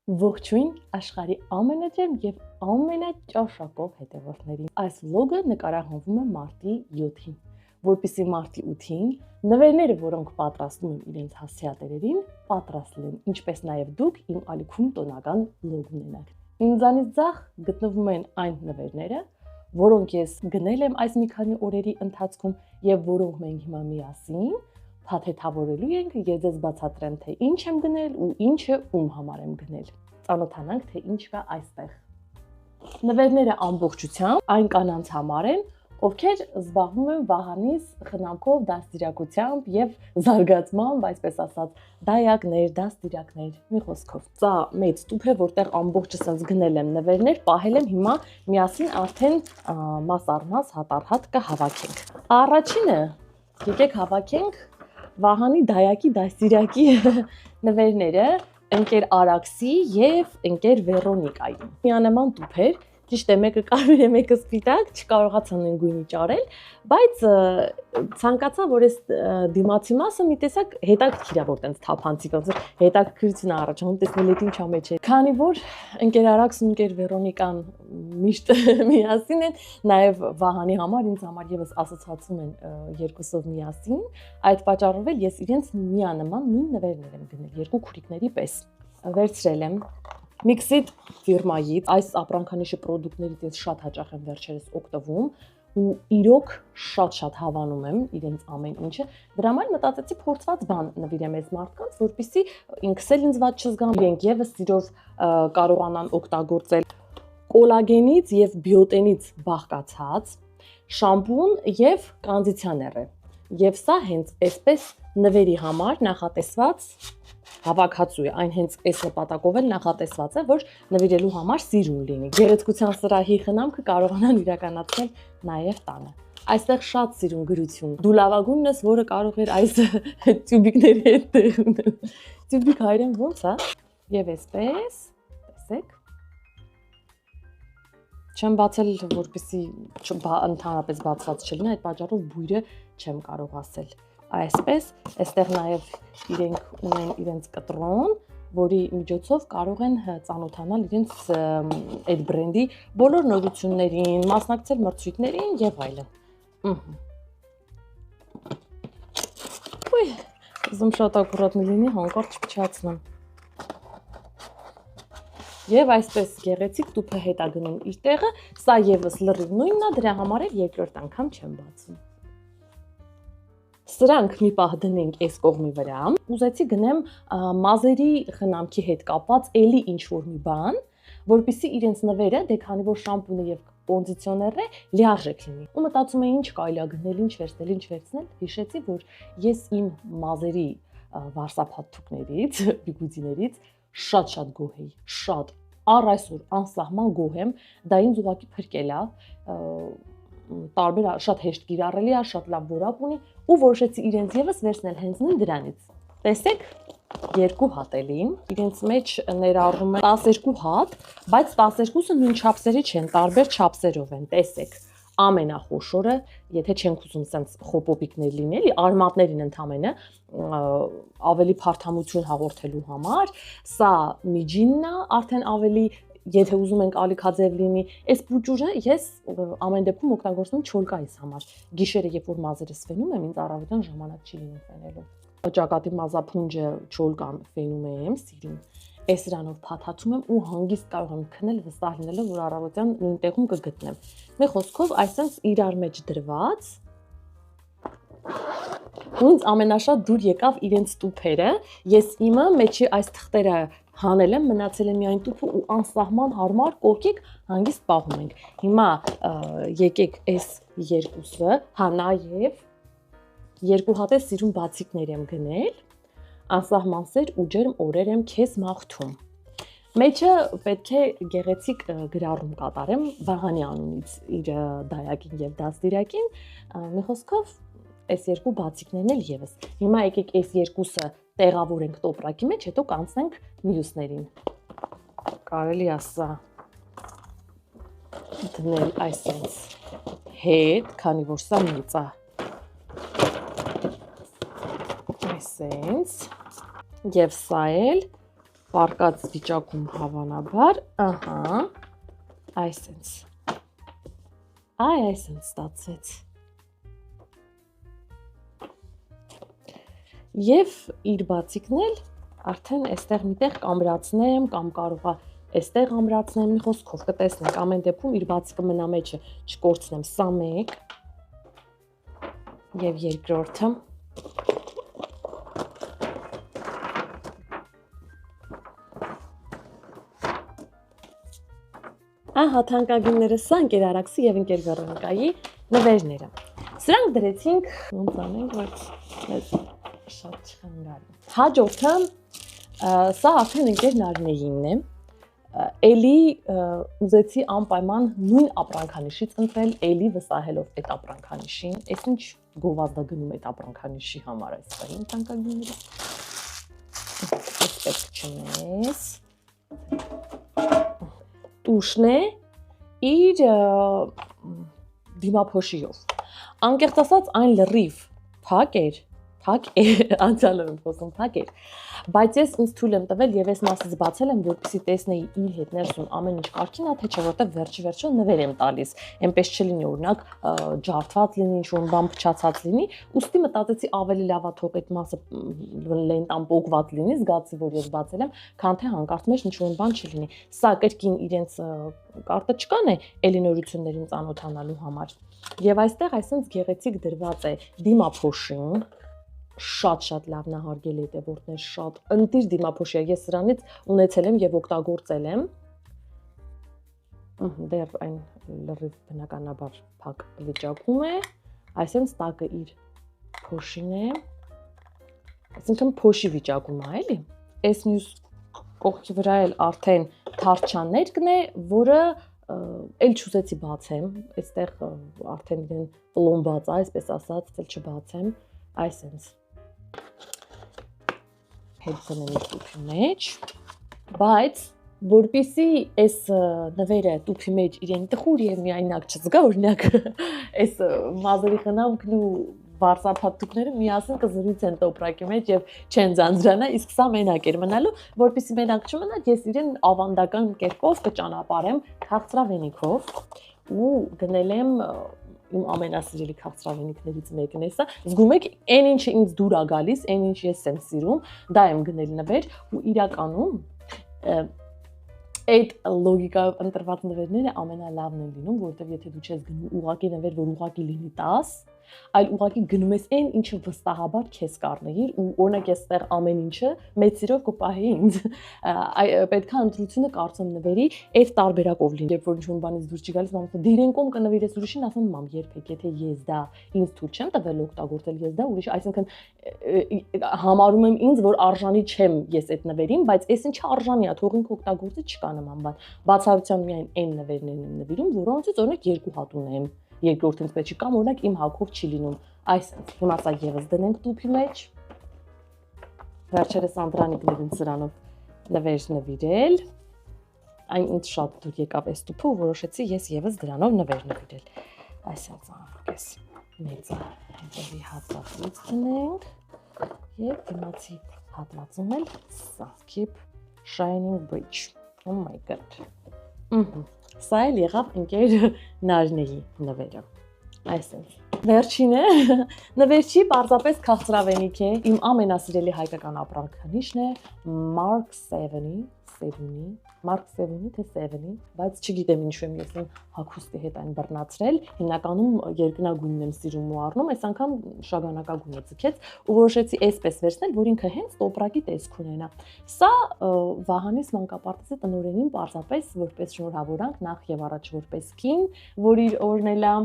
Ողջույն աշխարհի ամենաճերմ եւ ամենաճաշակով հետևորդներին։ Այս վլոգը նկարահանվում է մարտի 7-ին, որպեսզի մարտի 8-ին նվերները, որոնք պատրաստում եմ իրենց հասցեատերերին, պատրաստ լինեն, ինչպես նաեւ դուք իմ ալիքում տոնական վլոգ ունենաք։ Ինձանից ձախ գտնվում են այն նվերները, որոնք ես գնել եմ այս մի քանի օրերի ընթացքում եւ որոնք մենք հիմա միասին փաթեթավորելու ենք եւ ձեզ բացատրեմ թե ինչ եմ գնել ու ինչը ում համար եմ գնել։ Ծանոթանանք թե ինչ կա այստեղ։ Նվերները ամբողջությամբ այն կանանց համար են, ովքեր զբաղվում են Վահանիս խնամքով, դաստիարակությամբ եւ զարգացմամբ, այսպես ասած, դայակներ, դաստիարակներ, մի խոսքով։ Սա մեծ տուփ է, որտեղ ամբողջը sense գնել եմ նվերներ, պահել եմ, հիմա միասին արդեն մաս առ մաս հատ առ հատ կհավաքենք։ Առաջինը եկեք հավաքենք Վահանի դայակի դաստիարակի նվերները ընկեր Արաքսի եւ ընկեր Վերոնիկայի։ Միանման տուփեր, ճիշտ է, մեկը կարմիր է, մեկը սպիտակ, չկարողացա նույն գույնի ճարել, բայց ցանկացա, որ այս դիմացի մասը մի տեսակ հետաքրքիր է, որ տենց թափանցիկ ոնց հետաքրքրություն է առաջանում, տեսնել եք ինչա մեջ է։ Քանի որ ընկեր Արաքսն ու ընկեր Վերոնիկան միշտ միասին են, նաեւ Վահանի համար, ինձ համար եւս ասոցացում են երկուսով միասին, այդ պատճառով էլ ես իրենց միանման նույն նվերներ եմ գնել, երկու քուրիկների պես։ Վերցրել եմ Mixit ֆիրմայից, այս ապրանքանիշի պրոդուկտներից ես շատ հաճախ եմ վերջերս օգտվում ու իրոք շատ հավանում եմ իրենց ամեն ինչը։ Դրա համար մտածեցի փորձված բան նվիրեմ այս մարդկանց, որպեսզի ինքս էլ ինձ ված չզգամ, իրենք եւս սիրով կարողանան օգտագործել կոլագենից եւ բիոտենից բաղկացած շամպուն եւ կոնդիցիոներ է։ Եվ սա հենց այսպես նվերի համար նախատեսված հավաքածու է, այն հենց այս նպատակով էլ նախատեսված է, որ նվիրելու համար սիրուն լինի։ Գեղեցկության սրահի խնամքը կարողանան իրականացնել նաև տանը։ Այստեղ շատ սիրուն գրություն։ Դու լավագույնն ես, որը կարող էր այս տյուբիկների հետ տեղ ունել։ Տյուբիկ հայերեն ո՞նց է։ Եվ այսպես, տեսեք։ Չեմ բացել, որպեսզի ընդհանրապես բացված չլինի, այդ պատճառով բույրը չեմ կարող ասել։ Այսպես, այստեղ նաև իրենք ունեն իրենց կտրոն, որի միջոցով կարող են ծանոթանալ իրենց այդ բրենդի բոլոր նորություններին, մասնակցել մրցույթներին եւ այլն։ Ուй, ուզում շատ ակուրատնի լինի, հանկարծ չփչացնեմ։ Եվ այսպես գեղեցիկ տուփը հետ է գնում իր տեղը, սա եւս լրիվ նույնն է, դրա համար էլ երկրորդ անգամ չեմ բացում։ Սրանք մի պահ դնենք այս կողմի վրա, ուզեցի գնեմ մազերի խնամքի հետ կապված էլի ինչ-որ մի բան, որպեսզի իրենց նվերը, դե քանի որ շամպունը եւ կոնդիցիոներն է, լիարժեք լինի։ Ու մտածում եմ ինչ կարելի է գնել, ինչ վերցնել, հիշեցի, որ ես իմ մազերի վարսափաթթուկներից, բիգուդիներից շատ գոհ էի, շատ առ այսօր անսահման գոհ եմ, դա ինձ ուղղակի փրկել է, տարբեր շատ հեշտ կիրառելի է, շատ լավ որակ ունի ու որոշեցի իրենց եւս վերցնել հենց նույն դրանից։ Տեսեք, երկու հատ էլի, իրենց մեջ ներառում է 12 հատ, բայց 12-ը նույն չափսերի չեն, տարբեր չափսերով են, տեսեք։ Ամենախոշորը, եթե չենք ուզում sense խոպոպիկներ լինել, արմատներին ընդամենը ավելի փարթամություն հաղորդելու համար, սա միջինն է, արդեն ավելի եթե ուզում ենք ալիքաձև լինի, այս պուճուրը ես ամեն դեպքում օգտագործում եմ չոլկայիս համար։ Գիշերը երբ որ մազերս ֆենում եմ, ինձ առավոտյան ժամանակ չի լինում ֆենելու։ Ճակատի մազափունջը չոլկան ֆենում եմ, սիրուն։ Այս դրանով փաթաթում եմ ու հանգիստ կարող եմ քնել վստահ լինելով, որ առավոտյան նույն տեղում կգտնեմ։ Մի խոսքով, այսպես իրար մեջ դրված ինձ ամենաշատ դուր եկավ իրենց տուփերը, ես իմը մեջի այս թղթերը հանել եմ, մնացել է միայն տուփը ու անսահման հարմար կողքիկ հանգիստ պահում ենք։ Հիմա եկեք այս երկուսը, հա նաև երկու հատ է սիրուն բացիկներ եմ գնել, անսահման սեր ու ջերմ օրեր եմ քեզ մաղթում։ Մեջը պետք է գեղեցիկ գրառում կատարեմ Վահանի անունից իր դայակին եւ դաստիարակին, մի խոսքով այս երկու բացիկներն էլ եւս։ Հիմա եկեք այս երկուսը տեղավորենք տոպրակի մեջ, հետո կանցնենք մյուսներին։ Կարելի է սա դնել այսպես հետ, քանի որ սա մեծ է։ Այսպես եւ սա էլ պարկած վիճակում հավանաբար, ահա, այսենց, այսենց ստացվեց, և իր բացիկն էլ արդեն այստեղ միտեղ կամրացնեմ կամ կարողա այստեղ ամրացնեմ մի խոսքով կտեսնենք ամեն դեպքում իր բացիկը մնա մեջը չկորցնեմ, սա մեկ և երկրորդը ահա թանկագինները սա ընկեր Արաքսի և ընկեր Վեռոնիկայի նվերները։ Սրանք դրեցինք, ոնց անենք, որ մեզ շատ չխանգարի։ Հաջորդը սա արդեն ընկեր Նարինեինն է։ Էլի ուզեցի անպայման նույն ապրանքանիշից ընտրել, էլի վստահելով այդ ապրանքանիշին։ Այս ինչ գովազդա գնում այդ ապրանքանիշի համար այս պահին թանկագինները։ Պետք չնես։ Տուշն է իր դիմափոշիով։ Անկեղծ ասած այն լրիվ փակ էր, անցյալով եմ խոսում փակ էր, բայց ես ինձ թույլ եմ տվել եւ այս մասից բացել եմ, որպեսզի տեսնեի իր հետ ներսում ամեն ինչ կարգին է, թե չէ, որտեղ վերջի նվեր եմ տալիս, այնպես չլինի օրինակ ջարդված լինի, ինչ-որ բան փչացած լինի, ուստի մտածեցի ավելի լավ է թող այդ մասը լենտան պոկված լինի, զգացի, որ ես բացել եմ, քան թե հանկարծ մեջ ինչ-որ բան չլինի։ Սա կրկին իրենց կարտոչկան է էլի նորություններին ծանոթանալու համար։ Եվ այստեղ այսպես գեղեցիկ դրված է դիմափոշին, շատ լավ նահարգել է հետևորդներ, շատ ընտիր դիմափոշի է, ես սրանից ունեցել եմ և օգտագործել եմ, դեռ այն լրիվ բնականաբար փակ վիճակում է, այսպես տակը իր փոշին է, այսինքն փոշի վիճակում է, էլի, այս մյուս կողքի վրա էլ արդեն թարչաներկն է, որը էլ չուզեցի բացեմ, այստեղ արդեն իրեն պլոմբած է, այսպես ասած, էլ չբացեմ, այսպես հետցնեմ իր տուփի մեջ, բայց որպեսզի այս նվերը տուփի մեջ իրեն տխուր և միայնակ չզգա, օրինակ այս մազերի խնամքն ու վարսափաթթուները միասին կզրույցեն տոպրակի մեջ և չեն ձանձրանա, իսկ սա մենակ էր մնալու, որպեսզի մենակ չմնար, ես իրեն ավանդական կերպով կճանապարհեմ քաղցրավենիքով ու գնել եմ իմ ամենասիրելի քաղցրավենիքներից մեկն է սա, զգում եք, այն ինչը ինձ դուր է գալիս, այն ինչ ես եմ սիրում, դա եմ գնել նվեր ու իրականում այդ լոգիկայով ընտրված նվերները ամենալավն են լինում, որովհետև եթե դու չես գնում ուղղակի նվեր, որ ուղղակի լինի 10, այլ ուղղակի գնում ես այն, ինչը վստահաբար քեզ կառնեիր ու օրինակ ես այդտեղ ամեն ինչը մեծ սիրով կպահեի ինձ։ Պետք է ընտրությունը կարծեմ նվերի այդ տարբերակով լինի, երբ որ ինչ-որ բանից դուրս չի գալիս, մամա դերեն կոմ կնվիրես ուրիշին, ասում մամ երբեք, եթե ես դա ինձ թույլ չեմ տվել օգտագործել, ես դա ուրիշ, այսինքն համարում եմ ինձ, որ արժանի չեմ ես այդ նվերին, բայց այս ինչը արժանի է, թող ինքը օգտագործի, չկա նման բան։ Բացառությամբ միայն այն նվերներն եմ նվիրում, որոնցից օրինակ երկու հատ ունեմ, երկրորդից պետք չի կամ օրինակ իմ հագով չի լինում։ Այսպես, հիմա սա եւս դնենք տուփի մեջ։ Վերջերս Անդրանիկներին սրանով նվեր նվիրել։ Այն ինձ շատ դուր եկավ այս տուփը ու որոշեցի ես եւս դրանով նվեր նվիրել։ Այսպես անհոգես մեծ հետևի հատվածից դնենք եւ դիմացի հատվածում էլ սա Keep Shining Bridge. Oh my god. Սա էլ եղավ ընկեր Նարինեի նվերը, այսպես, վերջինը նվեր չի, պարզապես քաղցրավենիք է, իմ ամենասիրելի հայկական ապրանքանիշն է Mark 7-ի, թե 7-ի, բայց չգիտեմ ինչու եմ ես իմ հագուստի հետ այն բռնացրել, հիմնականում երկնագույնն եմ սիրում ու առնում, այս անգամ շագանակագույնը ձգեց ու որոշեցի այսպես վերցնել, որ ինքը հենց տոպրակի տեսք ունենա։ Սա Վահանիս մանկապարտեզի տնօրենին պարզապես որպես շնորհավորանք նախ եւ առաջ որպես կին, որ իր օրնել է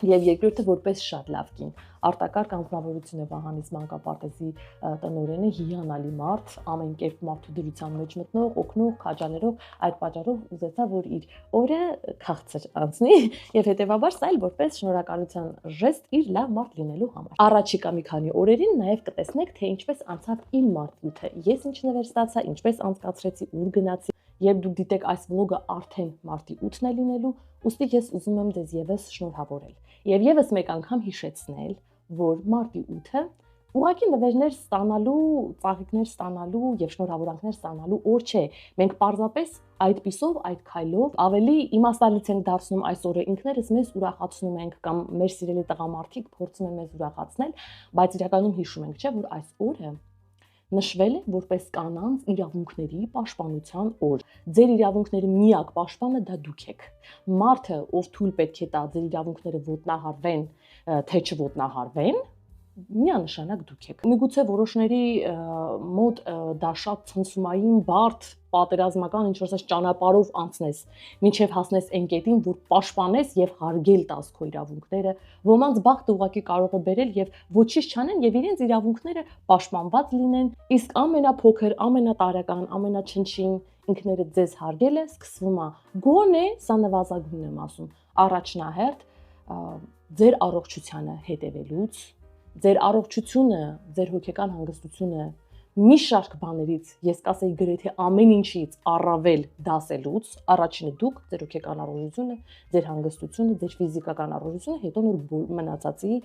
Եվ երկրորդը որպես շատ լավ կին։ Արտակարգ անձնավորություն է Վահանիս մանկապարտեզի տնօրենը, հիանալի մարդ, ամեն կերպ մարդու դրության մեջ մտնող, օգնող, քաջալերող, այդ պատճառով ուզեցա, որ իր օրը քաղցր անցնի եւ հետեւաբար սա էլ որպես շնորհակալության ժեստ իր լավ մարդ լինելու համար։ Առաջիկա մի քանի օրերին նաեւ կտեսնեք, թե ինչպես անցավ իմ մարտը։ Ես ինչ նվեր ստացա, ինչպես անցկացրեցի, ուր գնացի։ Երբ դուք դիտեք այս վլոգը արդեն մարտի 8-ն է լինելու, ուստի ես ուզում եմ ձեզ եւս շնորհավորել։ Եվ եւս մեկ անգամ հիշեցնել, որ մարտի 8-ը Ուղղակի նվերներ ստանալու, ծաղիկներ ստանալու եւ շնորհավորանքներ ստանալու օր չէ։ Մենք պարզապես այդ պիսով, այդ քայլով ավելի իմաստալից ենք դարձնում այս օրը, ինքներս մեզ ուրախացնում ենք կամ մեր սիրելի տղամարդիկ փորձում են մեզ ուրախացնել, բայց իրականում հիշում ենք, չէ, որ այս օրը նշվել է որպես կանանց իրավունքների պաշտպանության օր։ Ձեր իրավունքների միակ պաշտպանը դա դուք եք։ Մարդը, ով թույլ պետք է տա ձեր իրավունքները ոտնահարվեն, թե չոտնահարվեն, միանշանակ դուք եք։ Միգուցե որոշների մոտ դա շատ ցնցումային, բարդ, պատերազմական ինչ-որ ճանապարհով անցնես, մինչև հասնես այն կետին, որ պաշտպանես եւ հարգել տաս քո իրավունքները։ Ոմանց բախտը ուղղակի կարող է բերել եւ ոչինչ չանեն եւ իրենց իրավունքները պաշտպանված լինեն, իսկ ամենափոքր, ամենատարական, ամենաչնչին ինքներդ ձեզ հարգելը սկսվում է գոնե, սա նվազագույնն եմ ասում, առաջնահերթ ձեր առողջությանը հետևելուց, ձեր առողջությունը, ձեր հոգեկան հանգստությունը մի շարք բաներից, ես կասեի գրեթե ամեն ինչից առավել դասելուց, առաջինը դուք, ձեր հոգեկան առողջությունը, ձեր հանգստությունը, ձեր ֆիզիկական առողջությունը, հետո նոր մնացածի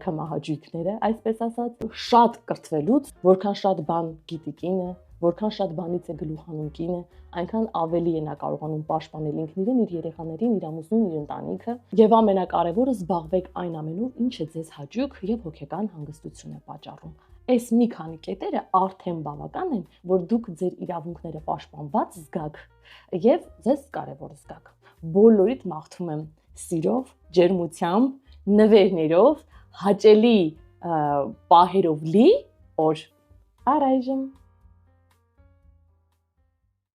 կմահաճույքները, այսպես ասած, շատ կրթվելուց, որքան շատ բան գիտի կինը, որքան շատ բանից է գլուխանում կինը, այնքան ավելի է նա կարողանում պաշտպանել ինքն իրեն, իր երեխաներին, իր ամուսնուն, իր ընտանիքը, եւ ամենակարևորը զբաղվեք այն ամենով, ինչը ձեզ հաճույք եւ հոգեկան հանգստություն է պատճառում։ Այս մի քանի կետերը արդեն բավական են, որ դուք ձեր իրավունքները պաշտպանված զգաք եւ ձեզ կարևոր զգաք։ Բոլորիդ մաղթում եմ սիրով, ջերմությամբ, նվերներով, հաճելի պահերով լի օր։ Առայժմ